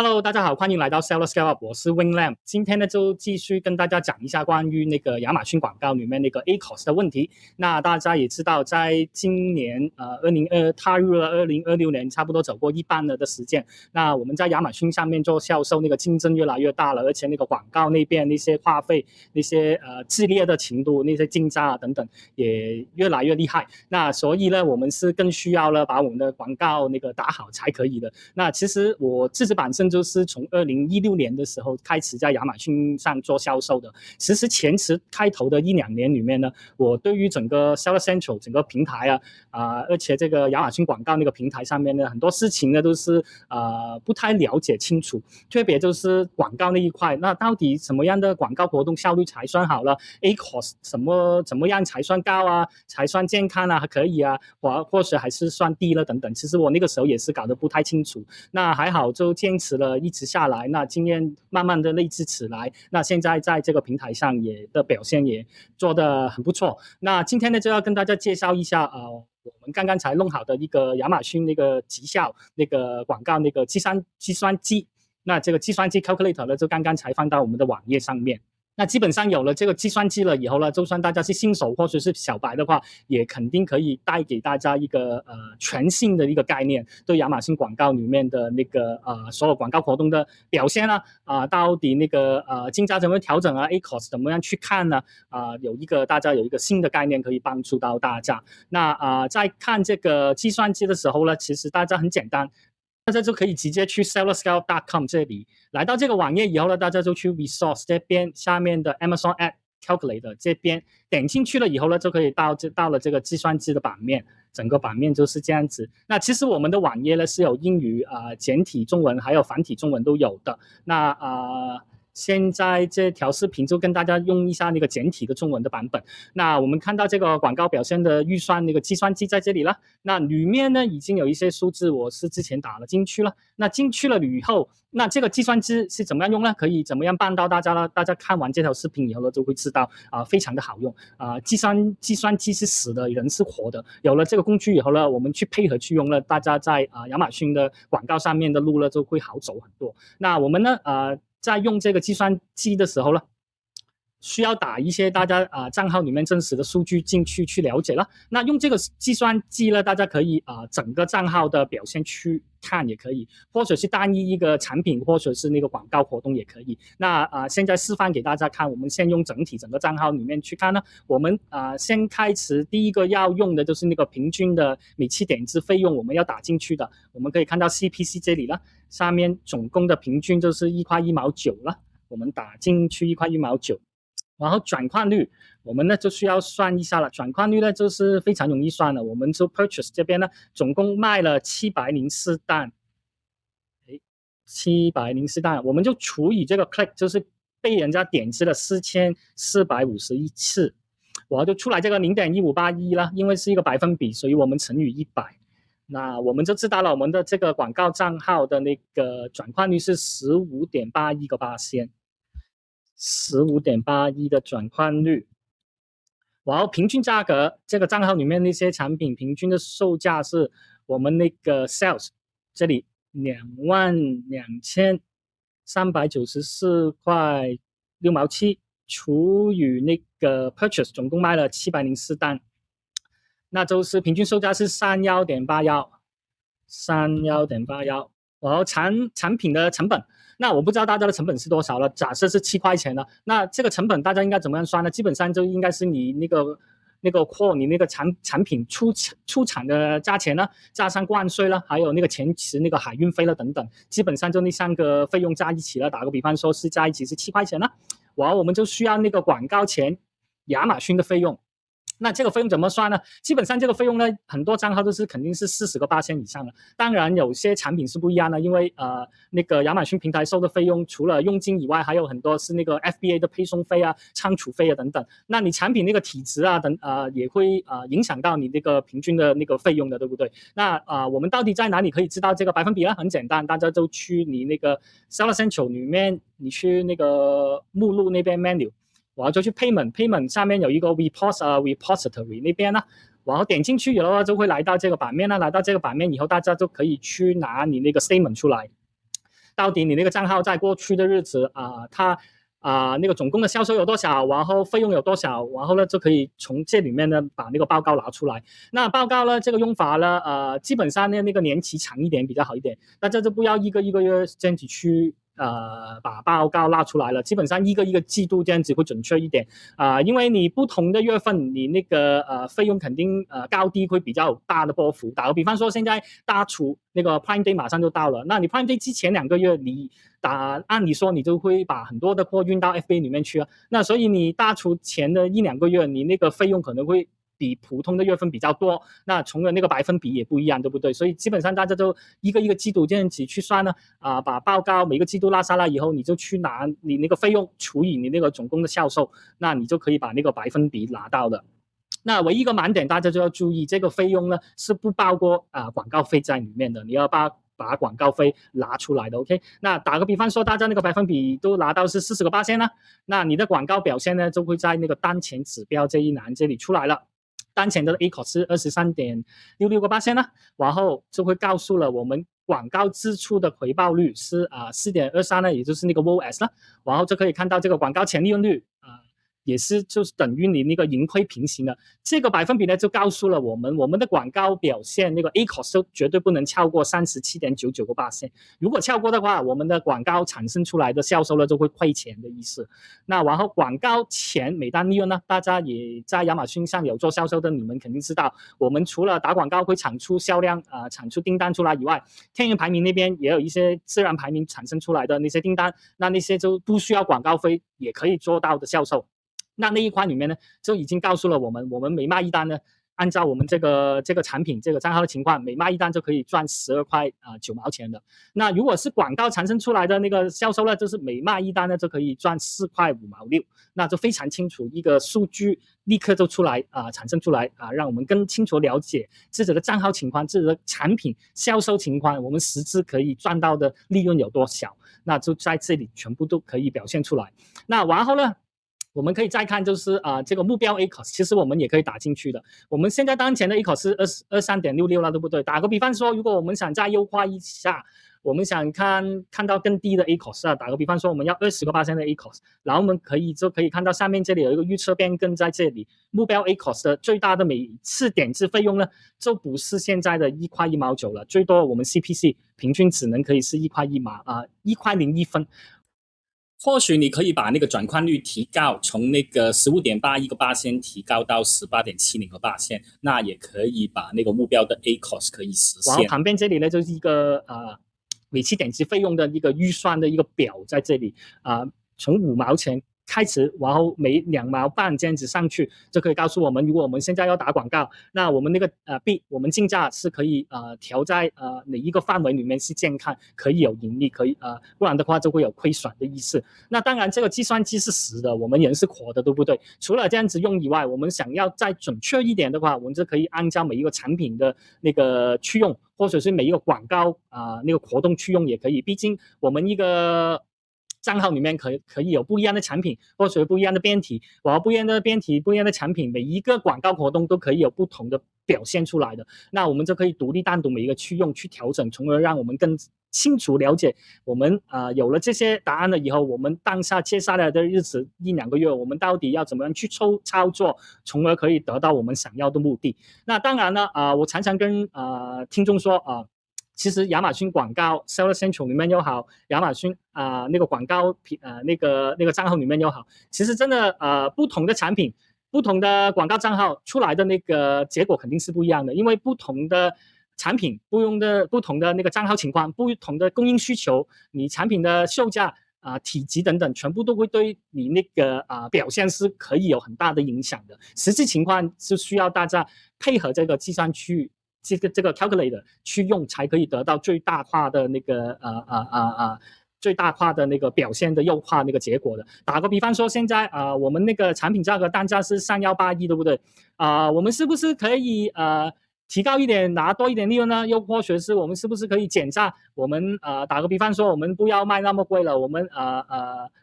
Hello， 大家好，欢迎来到 Seller Scale Up， 我是 Wing Lam。今天呢，就继续跟大家讲一下关于那个亚马逊广告里面那个 ACoS 的问题。那大家也知道，在今年踏入了2026年，差不多走过一半了的时间。那我们在亚马逊上面做销售，那个竞争越来越大了，而且那个广告那边那些花费、那些激烈的程度、那些竞价等等也越来越厉害。那所以呢，我们是更需要了把我们的广告那个打好才可以的。那其实我自己本身就是从2016年的时候开始在亚马逊上做销售的。其实前期开头的1-2年里面呢，我对于整个 Seller Central 整个平台而且这个亚马逊广告那个平台上面呢，很多事情呢都是不太了解清楚，特别就是广告那一块，那到底什么样的广告活动效率才算好了 ？ACoS 怎么样才算高啊？才算健康啊？还可以啊？或者还是算低了等等。其实我那个时候也是搞得不太清楚，那还好就坚持了一直下来，那经验慢慢的累积起来，那现在在这个平台上的表现也做得很不错。那今天呢就要跟大家介绍一下我们刚刚才弄好的一个亚马逊那个绩效那个广告那个计算机，那这个计算机 calculator 呢就刚刚才放到我们的网页上面。那基本上有了这个计算机了以后呢，就算大家是新手或者是小白的话，也肯定可以带给大家一个全新的一个概念，对亚马逊广告里面的那个所有广告活动的表现到底那个竞价怎么调整ACoS 怎么样去看呢？大家有一个新的概念可以帮助到大家。那在看这个计算机的时候呢，其实大家很简单。大家就可以直接去 sellerscale.com 这里，来到这个网页以后呢，大家就去 Resource 这边下面的 Amazon Ad Calculator 这边点进去了以后呢，就可以到了这个计算机的版面，整个版面就是这样子。那其实我们的网页呢是有英语简体中文还有繁体中文都有的。那现在这条视频就跟大家用一下那个简体的中文的版本。那我们看到这个广告表现的预算那个计算机在这里了。那里面呢已经有一些数字，我是之前打了进去了。那进去了以后，那这个计算机是怎么样用呢？可以怎么样帮到大家呢？大家看完这条视频以后呢，就会知道非常的好用计算机是死的，人是活的。有了这个工具以后呢，我们去配合去用了，大家在亚马逊的广告上面的路呢就会好走很多。那我们呢在用这个计算机的时候呢，需要打一些大家账号里面真实的数据进去了解了。那用这个计算机呢，大家可以整个账号的表现去看也可以，或者是单一一个产品或者是那个广告活动也可以。那现在示范给大家看，我们先用整个账号里面去看呢。我们先开始第一个要用的就是那个平均的每期点击费用，我们要打进去的。我们可以看到 CPC 这里了，上面总共的平均就是1块1毛9了，我们打进去1块1毛9。然后转换率，我们呢就需要算一下了。转换率呢就是非常容易算了，我们就 purchase 这边呢总共卖了704单，704单，我们就除以这个 click， 就是被人家点击了4451次，我就出来这个 0.1581 了，因为是一个百分比，所以我们乘以100。那我们就知道了，我们的这个广告账号的那个转换率是 15.81%。15.81的转换率，然后平均价格，这个账号里面那些产品平均的售价是我们那个 sales 这里22,394块6毛7，除以那个 purchase 总共卖了704单，那就是平均售价是31.81，然后产品的成本。那我不知道大家的成本是多少了，假设是7块钱了，那这个成本大家应该怎么样算呢？基本上就应该是你那个货，你那个产品出产的价钱呢，加上关税了，还有那个前期那个海运费了等等，基本上就那3个费用加一起了。打个比方说是加一起是7块钱了，然后我们就需要那个广告钱，亚马逊的费用。那这个费用怎么算呢？基本上这个费用呢，很多账号都是肯定是40%以上的。当然有些产品是不一样的，因为那个亚马逊平台收的费用除了佣金以外，还有很多是那个 FBA 的配送费仓储费等等。那你产品那个体质也会影响到你那个平均的那个费用的，对不对？那我们到底在哪里可以知道这个百分比呢？很简单，大家就去你那个 Seller Central 里面，你去那个目录那边 menu。然后就去 payment 下面有一个 repository 那边呢，然后点进去以后就会来到这个版面了。来到这个版面以后，大家就可以去拿你那个 statement 出来。到底你那个账号在过去的日子它那个总共的销售有多少，然后费用有多少，然后呢就可以从这里面呢把那个报告拿出来。那报告呢这个用法呢基本上呢那个年期长一点比较好一点，大家就不要一个月这样子去把报告拉出来了，基本上一个季度这样子会准确一点因为你不同的月份你那个费用肯定高低会比较大的波幅。打个比方说现在大促那个 Prime Day 马上就到了，那你 Prime Day 之前2个月你按理说你就会把很多的货运到 FBA 里面去那所以你大促前的1-2个月你那个费用可能会比普通的月份比较多，那从而那个百分比也不一样，对不对？所以基本上大家就一个季度这样子去算呢把报告每个季度拉下来以后，你就去拿你那个费用除以你那个总共的销售，那你就可以把那个百分比拿到的。那唯一一个盲点大家就要注意，这个费用呢是不包括广告费在里面的，你要把广告费拿出来的 OK。 那打个比方说大家那个百分比都拿到是40%呢，那你的广告表现呢就会在那个当前指标这一栏这里出来了。当前的 ACOS 是 23.66% 呢，然后就会告诉了我们广告支出的回报率是4.23呢，也就是那个 ROAS 呢，然后就可以看到这个广告潜利润率也是就是等于你那个盈亏平行的。这个百分比呢就告诉了我们的广告表现那个 ACOS 就绝对不能超过 37.99%， 如果超过的话我们的广告产生出来的销售呢就会亏钱的意思。那然后广告前每单利润呢，大家也在亚马逊上有做销售的你们肯定知道，我们除了打广告会产出销量产出订单出来以外，天元排名那边也有一些自然排名产生出来的那些订单，那些就不需要广告费也可以做到的销售。那一款里面呢就已经告诉了我们每卖一单呢，按照我们这个产品这个账号的情况，每卖一单就可以赚12块9毛钱的。那如果是广告产生出来的那个销售呢，就是每卖一单呢就可以赚4块5毛6，那就非常清楚，一个数据立刻就出来产生出来让我们更清楚了解自己的账号情况，自己的产品销售情况，我们实质可以赚到的利润有多少，那就在这里全部都可以表现出来。那然后呢我们可以再看就是这个目标 ACOS 其实我们也可以打进去的。我们现在当前的 ACOS 是 23.66 了，对不对？打个比方说如果我们想再优化一下，我们想看到更低的 ACOS 打个比方说我们要20%的 ACOS， 然后我们就可以看到上面这里有一个预测变更在这里，目标 ACOS 的最大的每次点击费用呢就不是现在的1块1毛9了，最多我们 CPC 平均只能可以是1块1毛1块01分。或许你可以把那个转换率提高，从那个 15.81% 提高到 18.70%， 那也可以把那个目标的 ACOS 可以实现。然后旁边这里呢就是一个每期点击费用的一个预算的一个表在这里从5毛钱开始，然后每2毛半这样子上去，就可以告诉我们，如果我们现在要打广告，那我们那个我们竞价是可以调在哪一个范围里面是健康，可以有盈利，可以不然的话就会有亏损的意思。那当然这个计算机是实的，我们人是活的，对不对？除了这样子用以外，我们想要再准确一点的话，我们就可以按照每一个产品的那个去用，或者是每一个广告那个活动去用也可以。毕竟我们一个账号里面可以有不一样的产品，或者不一样的编题，然后不一样的编题不一样的产品，每一个广告活动都可以有不同的表现出来的，那我们就可以单独每一个去用去调整，从而让我们更清楚了解我们有了这些答案了以后，我们接下来的日子1-2个月我们到底要怎么样去操作，从而可以得到我们想要的目的。那当然呢我常常跟听众说其实亚马逊广告 Seller Central 里面又好，亚马逊那个广告那个账号里面又好，其实真的不同的产品不同的广告账号出来的那个结果肯定是不一样的，因为不同的产品不同的那个账号情况，不同的供应需求，你产品的售价体积等等，全部都会对你那个表现是可以有很大的影响的。实际情况是需要大家配合这个计算去这个 calculator 去用，才可以得到最大化的那个最大化的那个表现的优化那个结果的。打个比方说，现在我们那个产品价格单价是3181，对不对？我们是不是可以提高一点，拿多一点利润呢？又或者是我们是不是可以减价？我们打个比方说，我们不要卖那么贵了，我们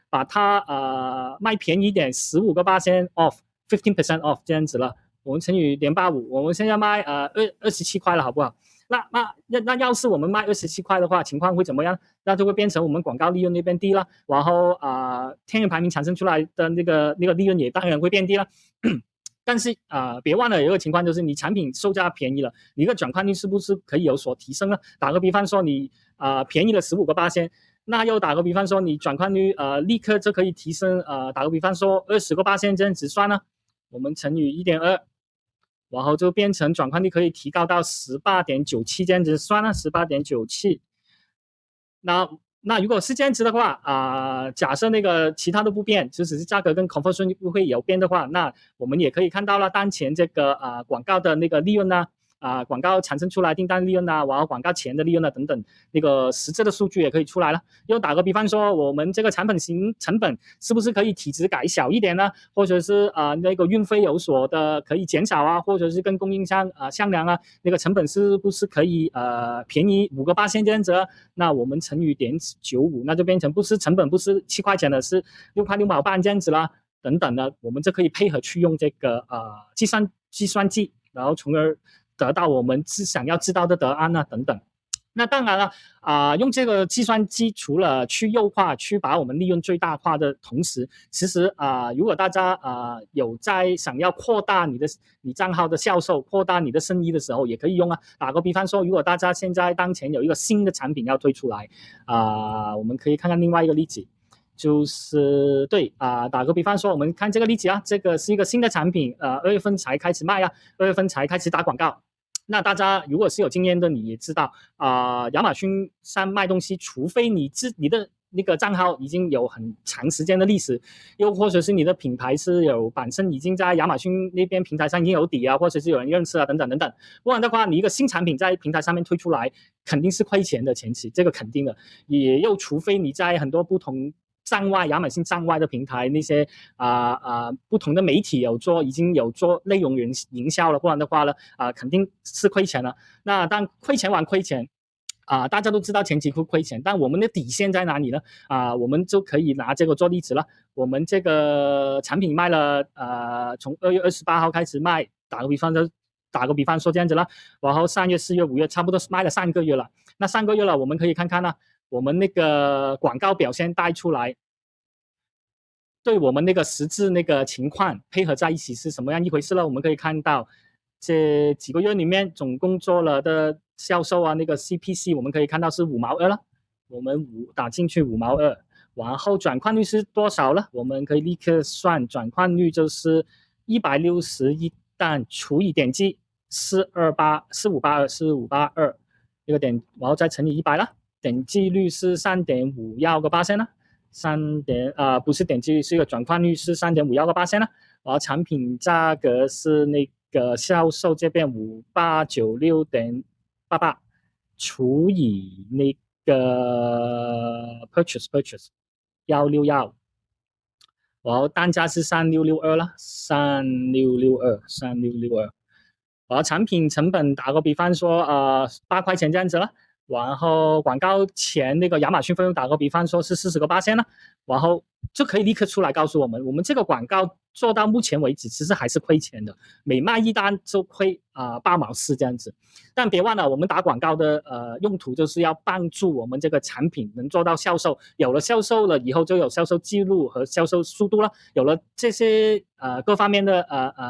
把它卖便宜一点，15% off，15% off 这样子了。我们乘以0.85，我们现在卖27块了，好不好？那要是我们卖27块的话，情况会怎么样？那就会变成我们广告利润那边低了，然后天然排名产生出来的那个利润也当然会变低了。但是别忘了有一个情况，就是你产品售价便宜了，你的转换率是不是可以有所提升呢？打个比方说你便宜了15%，那又打个比方说你转换率立刻就可以提升打个比方说20%这样子算呢，我们乘以1.2，然后就变成转换率可以提高到18.97这样子算了，18.97。那如果是这样子的话假设那个其他都不变，就只是价格跟 conversion 不会有变的话，那我们也可以看到了当前这个广告的那个利润呢广告产生出来订单利润然后广告前的利润等等，那个实质的数据也可以出来了。又打个比方说，我们这个成本是不是可以体积改小一点呢？或者是那个运费有所的可以减少或者是跟供应商商量那个成本是不是可以便宜5%这样子那我们乘以0.95，那就变成成本不是7块钱的，是6块6毛半这样子啦，等等的，我们就可以配合去用这个计算机，然后从而得到我们想要知道的答案等等。那当然了用这个计算机除了去优化去把我们利润最大化的同时，其实如果大家有在想要扩大你账号的销售，扩大你的生意的时候也可以用打个比方说，如果大家现在当前有一个新的产品要推出来我们可以看看另外一个例子，就是对打个比方说，我们看这个例子这个是一个新的产品2月份才开始卖2月份才开始打广告。那大家如果是有经验的，你也知道亚马逊上卖东西，除非你的那个账号已经有很长时间的历史，又或者是你的品牌是有本身已经在亚马逊那边平台上已经有底或者是有人认识等等等等，不然的话，你一个新产品在平台上面推出来，肯定是亏钱的，前期这个肯定的，也又除非你在很多不同亚马逊站外的平台那些不同的媒体已经有做内容营销了，不然的话呢肯定是亏钱了。那当亏钱还亏钱大家都知道前期会亏钱，但我们的底线在哪里呢我们就可以拿这个做例子了。我们这个产品卖了从2月28号开始卖，打个比方说这样子了，然后3月4月5月差不多卖了3个月了。那3个月了，我们可以看看我们那个广告表现带出来，对我们那个实质那个情况配合在一起是什么样一回事呢？我们可以看到这几个月里面总共做了的销售那个 CPC 我们可以看到是5毛2了，我们打进去5毛2，然后转换率是多少了？我们可以立刻算，转换率就是161但除以点击4582这个点，然后再乘以100了。点击率是3.51%了不是点击率，是一个转换率是3.51%了。然后产品价格是那个销售这边5896.88除以那个 purchase 1661，然后单价是3662了，3662，然后产品成本打个比方说8块钱这样子了。然后广告前那个亚马逊费用打个比方说是40%了，然后就可以立刻出来告诉我们，我们这个广告做到目前为止其实还是亏钱的，每卖一单就亏8毛4这样子。但别忘了，我们打广告的用途就是要帮助我们这个产品能做到销售，有了销售了以后就有销售记录和销售速度了，有了这些各方面的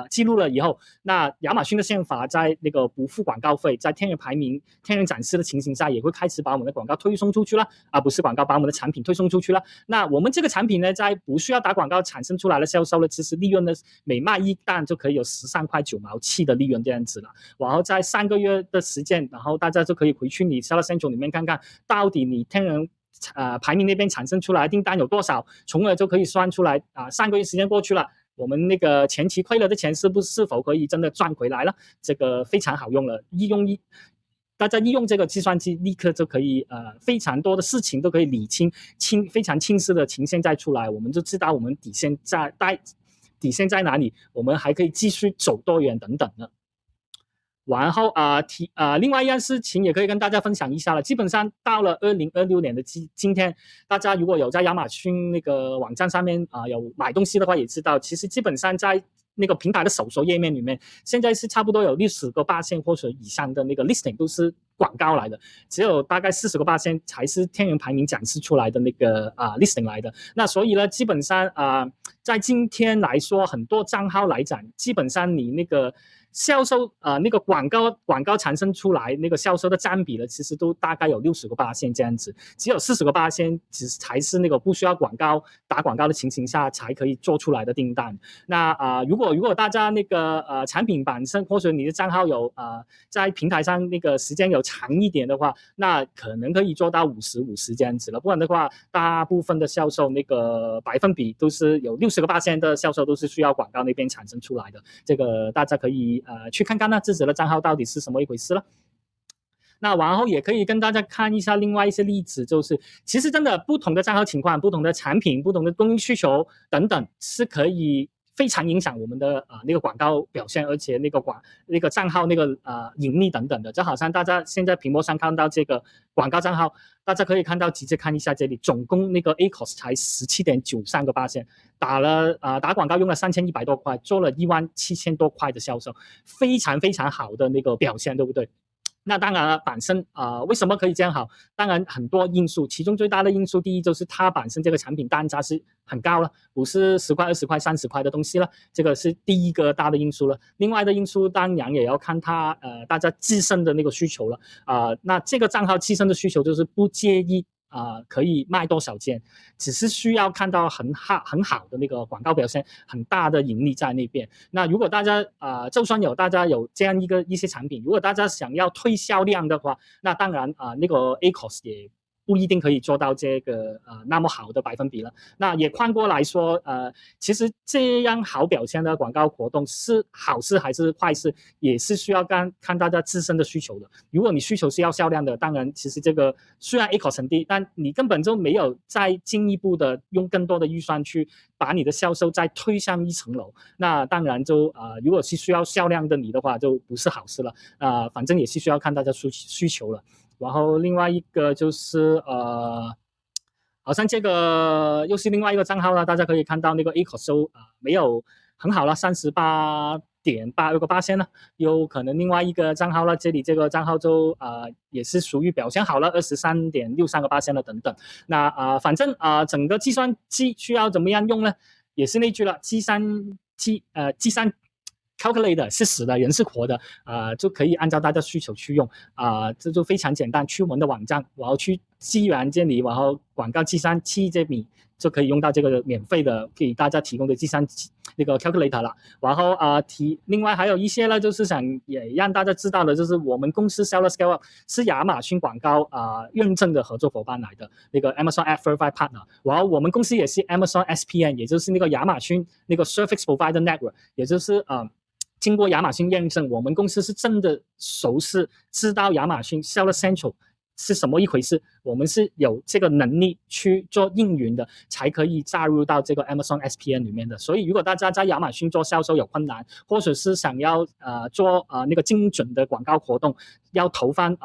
记录了以后，那亚马逊的宪法在那个不付广告费，在天然排名、天然展示的情形下，也会开始把我们的广告推送出去了不是广告，把我们的产品推送出去了。那我们这个产品呢，在不需要打广告产生出来的销售呢，其实利润呢，每卖一单就可以有13块9毛7的利润这样子了。然后在3个月的时间，然后大家就可以回去你 Seller Central 里面看看，到底你天然排名那边产生出来的订单有多少，从而就可以算出来3个月时间过去了，我们那个前期亏了的钱是否可以真的赚回来了？这个非常好用了，大家利用这个计算机，立刻就可以非常多的事情都可以理清非常清晰的呈现再出来，我们就知道我们底线在哪里，我们还可以继续走多远等等的。然后另外一样事情也可以跟大家分享一下了。基本上到了2026年的今天，大家如果有在亚马逊那个网站上面有买东西的话，也知道其实基本上在那个平台的搜索页面里面，现在是差不多有60%或者以上的那个 listing 都是广告来的，只有大概40%才是天元排名展示出来的那个listing 来的。那所以呢，基本上在今天来说，很多账号来讲，基本上你那个销售那个广告产生出来那个销售的占比呢，其实都大概有60%这样子，只有40%才是那个不需要打广告的情形下才可以做出来的订单。那如果大家那个产品本身或者你的账号有在平台上那个时间有长一点的话，那可能可以做到50-50这样子了。不然的话，大部分的销售那个百分比都是有60%的销售都是需要广告那边产生出来的。这个大家可以去看看自己的账号到底是什么一回事了。那然后也可以跟大家看一下另外一些例子，就是其实真的不同的账号情况、不同的产品、不同的供应需求等等，是可以非常影响我们的那个广告表现，而且那个账号那个盈利等等的。就好像大家现在屏幕上看到这个广告账号，大家可以看到，直接看一下这里，总共那个 ACOS 才17.93%，打广告用了3100多块，做了17000多块的销售，非常非常好的那个表现，对不对？那当然了，本身为什么可以这样好？当然很多因素，其中最大的因素，第一就是它本身这个产品单价是很高了，不是10块、20块、30块的东西了，这个是第一个大的因素了。另外的因素当然也要看它大家自身的那个需求了那这个账号自身的需求就是不介意可以卖多少件，只是需要看到很好的那个广告表现，很大的盈利在那边。那如果大家就算大家有这样一些产品，如果大家想要推销量的话，那当然那个 ACOS 也不一定可以做到这个那么好的百分比了。那也换过来说其实这样好表现的广告活动是好事还是坏事，也是需要看大家自身的需求的。如果你需求是要销量的，当然其实这个虽然 ACOS 很低，但你根本就没有再进一步的用更多的预算去把你的销售再推上一层楼，那当然就如果是需要销量的你的话，就不是好事了反正也是需要看大家需求了。然后另外一个就是好像这个又是另外一个账号了，大家可以看到那个 ACOS 没有很好了，38.82%了，有可能另外一个账号了，这里这个账号就也是属于表现好了，23.63%了等等。那反正整个计算机需要怎么样用呢？也是那句了，计算 calculator 是死的，人是活的就可以按照大家需求去用这就非常简单，去我们的网站，然后去资源这里，然后广告计算器这里就可以用到这个免费的给大家提供的计算机那个 calculator 了。然后另外还有一些呢，就是想也让大家知道的，就是我们公司 Seller Scale Up 是亚马逊广告认证的合作伙伴来的，那个 Amazon Ad Verified Partner。然后我们公司也是 Amazon SPN， 也就是那个亚马逊那个 Service Provider Network， 也就是经过亚马逊验证，我们公司是真的熟识，知道亚马逊 Seller Central 是什么一回事，我们是有这个能力去做应用的，才可以加入到这个 Amazon SPN 里面的。所以如果大家在亚马逊做销售有困难，或者是想要做那个精准的广告活动，要投放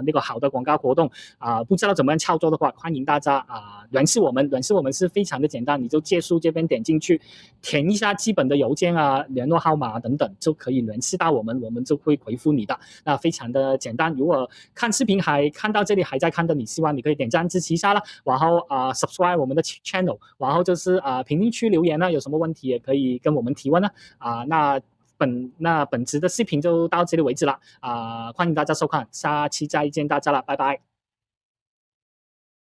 那个好的广告活动不知道怎么样操作的话，欢迎大家联系我们。联系我们是非常的简单，你就借书这边点进去，填一下基本的邮件联络号码等等，就可以联系到我们，我们就会回复你的。那非常的简单。如果看视频还看到这里还在看的你，希望你可以点赞支持一下啦，然后subscribe 我们的 channel， 然后就是评论区留言呢，有什么问题也可以跟我们提问呢那本期的视频就到这里为止了欢迎大家收看，下期再见大家了，拜拜。